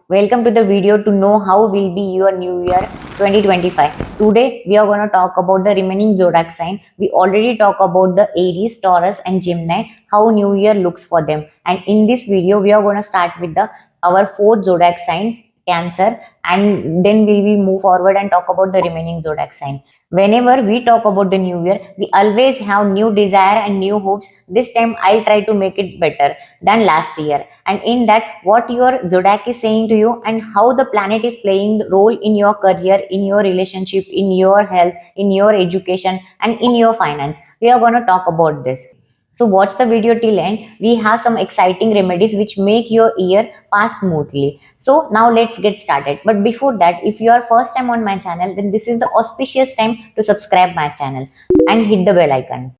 Welcome to the video to know how will be your new year 2025. Today we are going to talk about the remaining zodiac sign. We already talk about the Aries, Taurus and Gemini, how new year looks for them. And in this video we are going to start with the our fourth zodiac sign, Cancer, and then we will move forward and talk about the remaining zodiac sign. Whenever we talk about the new year, we always have new desire and new hopes. This time I'll try to make it better than last year. And in that, what your zodiac is saying to you and how the planet is playing the role in your career, in your relationship, in your health, in your education, and in your finance. We are going to talk about this. So watch the video till end. We have some exciting remedies which make your year pass smoothly. So now let's get started. But before that, if you are first time on my channel, then this is the auspicious time to subscribe my channel and hit the bell icon.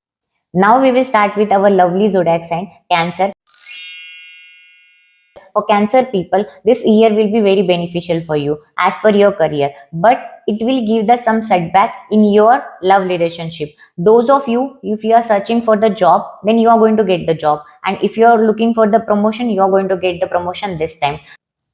Now we will start with our lovely zodiac sign, Cancer. For Cancer people, this year will be very beneficial for you as per your career, but it will give the some setback in your love relationship. Those of you, if you are searching for the job, then you are going to get the job, and if you are looking for the promotion, you are going to get the promotion this time.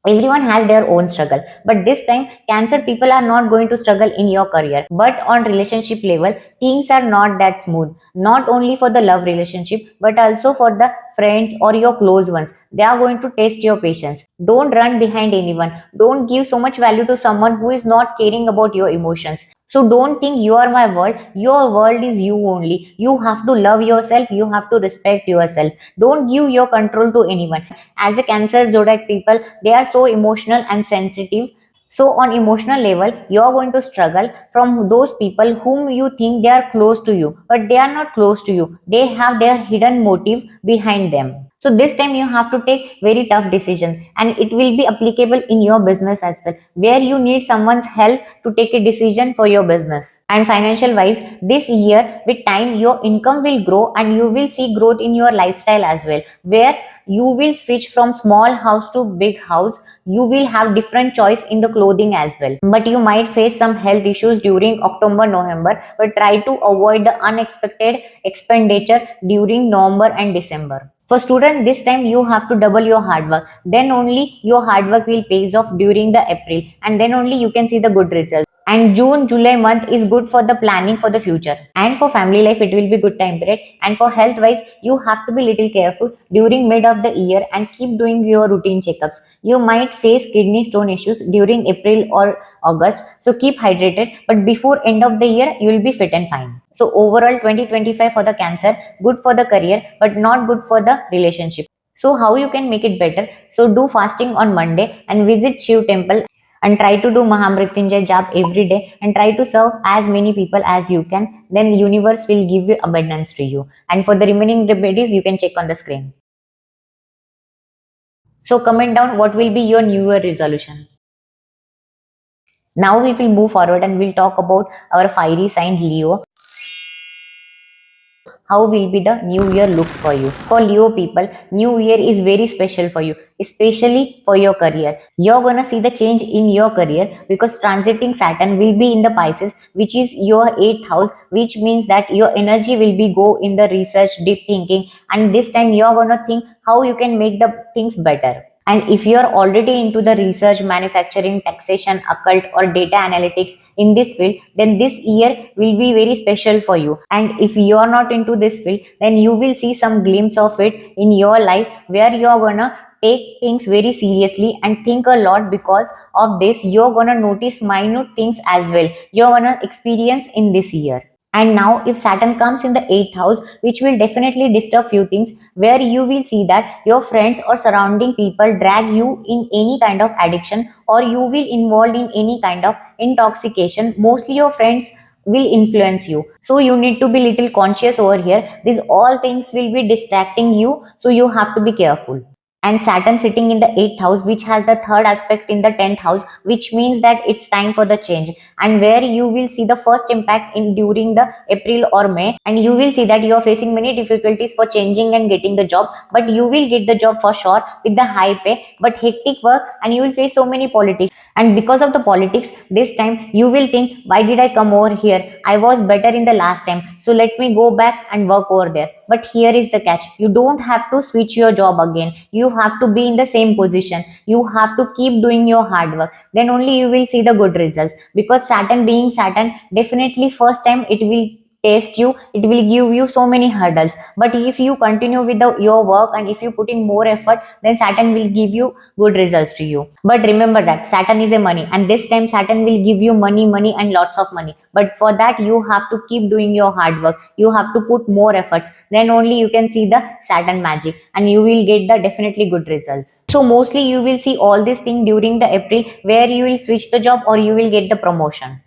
Everyone has their own struggle, but this time Cancer people are not going to struggle in your career, but on relationship level things are not that smooth, not only for the love relationship but also for the friends or your close ones. They are going to test your patience. Don't run behind anyone. Don't give so much value to someone who is not caring about your emotions. So don't think you are my world. Your world is you only. You have to love yourself. You have to respect yourself. Don't give your control to anyone. As a Cancer zodiac people, they are so emotional and sensitive. So on emotional level, you are going to struggle from those people whom you think they are close to you, but they are not close to you. They have their hidden motive behind them. So this time you have to take very tough decisions, and it will be applicable in your business as well, where you need someone's help to take a decision for your business. And financial wise, this year with time your income will grow and you will see growth in your lifestyle as well, where you will switch from small house to big house. You will have different choice in the clothing as well, but you might face some health issues during October, November, but try to avoid the unexpected expenditure during November and December. For student, this time you have to double your hard work. Then only your hard work will pays off during the April, and then only you can see the good results. And June, July month is good for the planning for the future. And for family life, it will be good time period. And for health wise, you have to be little careful during mid of the year and keep doing your routine checkups. You might face kidney stone issues during April or August. So keep hydrated. But before end of the year, you will be fit and fine. So overall 2025 for the Cancer, good for the career, but not good for the relationship. So how you can make it better? So do fasting on Monday and visit Shiv temple and try to do Mahamrityunjay jap every day and try to serve as many people as you can. Then universe will give you abundance to you. And for the remaining remedies, you can check on the screen. So comment down what will be your new year resolution. Now we will move forward and we'll talk about our fiery sign Leo. How will be the new year looks for you. For Leo people, new year is very special for you, especially for your career. You're gonna see the change in your career because transiting Saturn will be in the Pisces, which is your 8th house, which means that your energy will be go in the research, deep thinking, and this time you're gonna think how you can make the things better. And if you are already into the research, manufacturing, taxation, occult, or data analytics in this field, then this year will be very special for you. And if you are not into this field, then you will see some glimpse of it in your life where you are gonna take things very seriously and think a lot. Because of this, you're gonna notice minute things as well. You're gonna experience in this year. And now if Saturn comes in the 8th house, which will definitely disturb few things, where you will see that your friends or surrounding people drag you in any kind of addiction, or you will involved in any kind of intoxication. Mostly your friends will influence you. So you need to be little conscious over here. These all things will be distracting you. So you have to be careful. And Saturn sitting in the 8th house, which has the third aspect in the 10th house, which means that it's time for the change, and where you will see the first impact in during the April or May, and you will see that you are facing many difficulties for changing and getting the job, but you will get the job for sure with the high pay, but hectic work, and you will face so many politics. And because of the politics, this time you will think, why did I come over here? I was better in the last time, so let me go back and work over there. But here is the catch: you don't have to switch your job again. You have to be in the same position. You have to keep doing your hard work. Then only you will see the good results. Because Saturn being Saturn, definitely first time it will test you, it will give you so many hurdles. But if you continue with your work, and if you put in more effort, then Saturn will give you good results to you. But remember that Saturn is a money, and this time Saturn will give you money and lots of money. But for that you have to keep doing your hard work, you have to put more efforts, then only you can see the Saturn magic, and you will get the definitely good results. So mostly you will see all this thing during the April, where you will switch the job or you will get the promotion.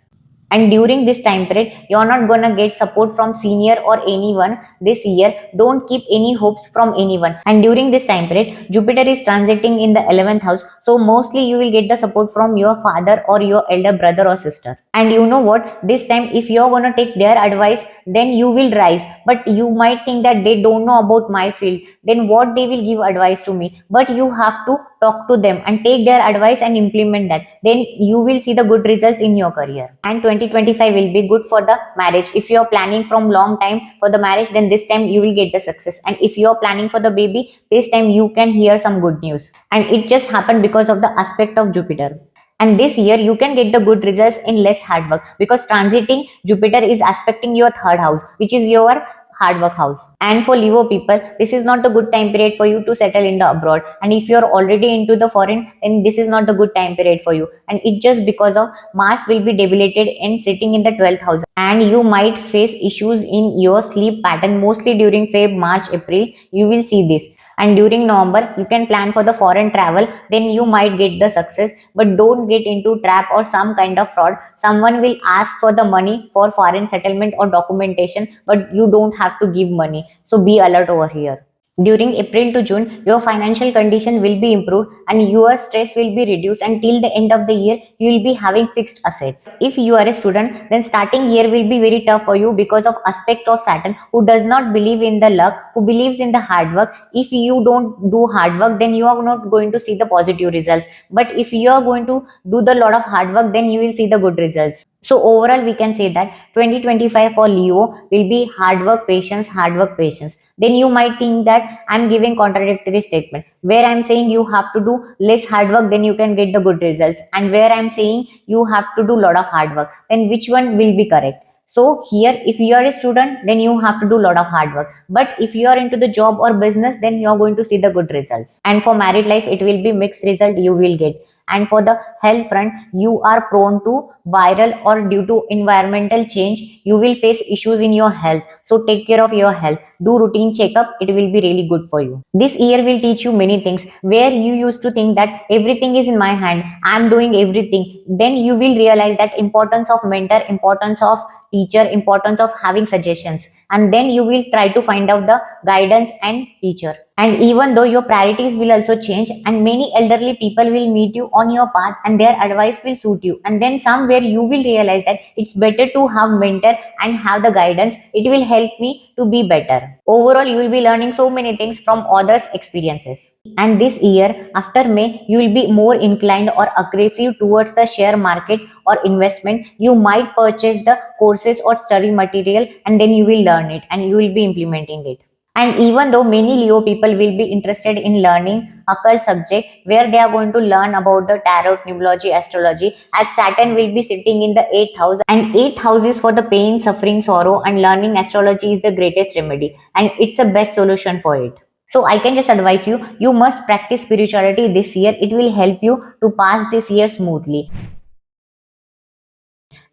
And during this time period, you're not gonna get support from senior or anyone this year. Don't keep any hopes from anyone. And during this time period, Jupiter is transiting in the 11th house, so mostly you will get the support from your father or your elder brother or sister. And you know what, this time if you're gonna take their advice, then you will rise. But you might think that they don't know about my field, then what they will give advice to me. But you have to talk to them and take their advice and implement that, then you will see the good results in your career. And 2025 will be good for the marriage. If you are planning from long time for the marriage, then this time you will get the success. And if you are planning for the baby, this time you can hear some good news. And it just happened because of the aspect of Jupiter. And this year you can get the good results in less hard work, because transiting Jupiter is aspecting your third house, which is your hard work house. And for Leo people, this is not a good time period for you to settle in the abroad. And if you're already into the foreign, then this is not a good time period for you. And it just because of Mars will be debilitated and sitting in the 12th house, and you might face issues in your sleep pattern, mostly during Feb, March, April. You will see this. And during November you can plan for the foreign travel, then you might get the success. But don't get into trap or some kind of fraud. Someone will ask for the money for foreign settlement or documentation, but you don't have to give money, so be alert over here. During April to June, your financial condition will be improved and your stress will be reduced, and till the end of the year, you will be having fixed assets. If you are a student, then starting year will be very tough for you because of aspect of Saturn, who does not believe in the luck, who believes in the hard work. If you don't do hard work, then you are not going to see the positive results. But if you are going to do the lot of hard work, then you will see the good results. So overall, we can say that 2025 for Leo will be hard work, patience, hard work, patience. Then you might think that I'm giving contradictory statement, where I'm saying you have to do less hard work, then you can get the good results, and where I'm saying you have to do lot of hard work, then which one will be correct? So here, if you are a student, then you have to do lot of hard work. But if you are into the job or business, then you are going to see the good results. And for married life, it will be mixed result you will get. And for the health front, you are prone to viral or due to environmental change, you will face issues in your health. So take care of your health. Do routine checkup. It will be really good for you. This year will teach you many things. Where you used to think that everything is in my hand, I'm doing everything, then you will realize that importance of mentor, importance of teacher, importance of having suggestions, and then you will try to find out the guidance and teacher. And even though your priorities will also change, and many elderly people will meet you on your path and their advice will suit you, and then somewhere you will realize that it's better to have mentor and have the guidance. It will help me to be better. Overall, you will be learning so many things from others' experiences. And this year, after May, you will be more inclined or aggressive towards the share market or investment. You might purchase the courses or study material, and then you will learn it and you will be implementing it. And even though many Leo people will be interested in learning occult subject, where they are going to learn about the tarot, numerology, astrology, as Saturn will be sitting in the 8th house, and 8th house is for the pain, suffering, sorrow, and learning astrology is the greatest remedy, and it's the best solution for it. So I can just advise you, you must practice spirituality this year. It will help you to pass this year smoothly.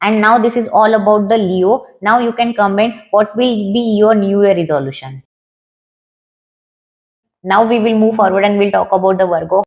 And now this is all about the Leo. Now you can comment what will be your New Year resolution. Now we will move forward and we'll talk about the Virgo.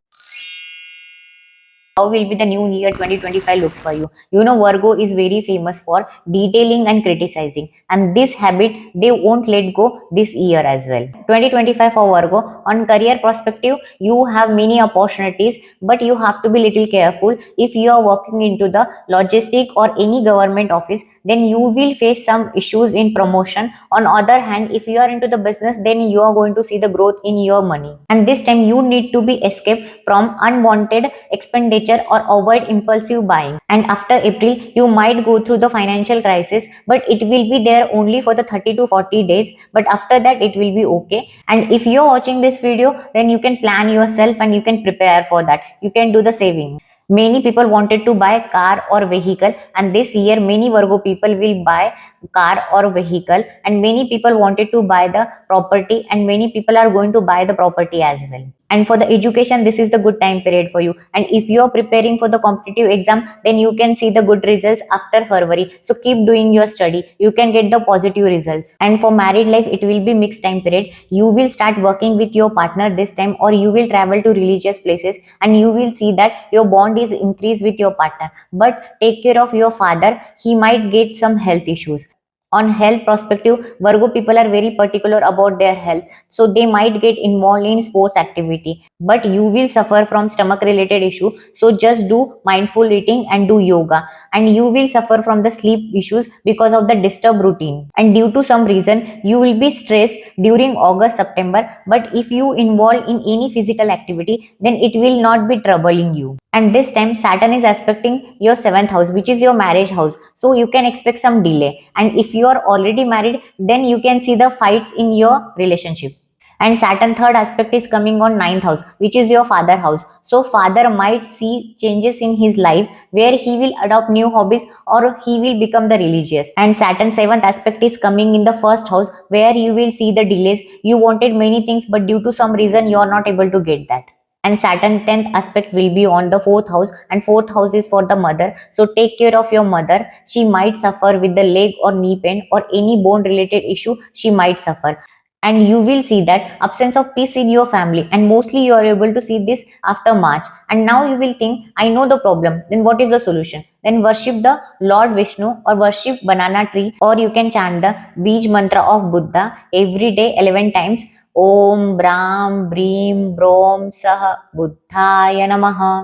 How will be the new year 2025 looks for you? You know, Virgo is very famous for detailing and criticizing, and this habit they won't let go this year as well. 2025 for Virgo, on career perspective, you have many opportunities, but you have to be little careful. If you are working into the logistic or any government office, then you will face some issues in promotion. On other hand, if you are into the business, then you are going to see the growth in your money. And this time you need to be escape from unwanted expenditure or avoid impulsive buying. And after April, you might go through the financial crisis, but it will be there only for the 30 to 40 days. But after that, it will be okay. And if you're watching this video, then you can plan yourself and you can prepare for that. You can do the saving. Many people wanted to buy car or vehicle, and this year many Virgo people will buy car or vehicle, and many people wanted to buy the property, and many people are going to buy the property as well. And for the education, this is the good time period for you. And if you are preparing for the competitive exam, then you can see the good results after February. So keep doing your study, you can get the positive results. And for married life, it will be mixed time period. You will start working with your partner this time, or you will travel to religious places, and you will see that your bond is increased with your partner. But take care of your father, he might get some health issues. On health perspective, Virgo people are very particular about their health, so they might get involved in sports activity, but you will suffer from stomach related issue. So just do mindful eating and do yoga. And you will suffer from the sleep issues because of the disturbed routine, and due to some reason you will be stressed during August September. But if you involve in any physical activity, then it will not be troubling you. And this time Saturn is aspecting your 7th house, which is your marriage house, so you can expect some delay. And if you are already married, then you can see the fights in your relationship. And Saturn third aspect is coming on 9th house, which is your father house. So father might see changes in his life where he will adopt new hobbies, or he will become the religious. And Saturn 7th aspect is coming in the first house, where you will see the delays. You wanted many things, but due to some reason you are not able to get that. And Saturn 10th aspect will be on the 4th house, and 4th house is for the mother. So take care of your mother. She might suffer with the leg or knee pain or any bone related issue she might suffer. And you will see that absence of peace in your family, and mostly you are able to see this after March. And now you will think, I know the problem, then what is the solution? Then worship the Lord Vishnu, or worship banana tree, or you can chant the Bij mantra of Buddha every day 11 times. Om Brahm Brim Brom Sah Buddhaya Namaha.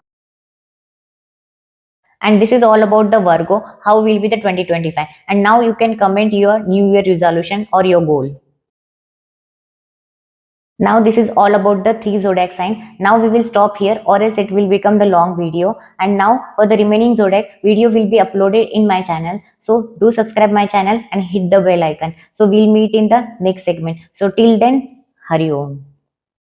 And this is all about the Virgo, how will be the 2025. And now you can comment your New Year resolution or your goal. Now this is all about the 3 zodiac sign. Now we will stop here, or else it will become the long video. And now for the remaining zodiac, video will be uploaded in my channel. So do subscribe my channel and hit the bell icon. So we'll meet in the next segment. So till then, Hari Om.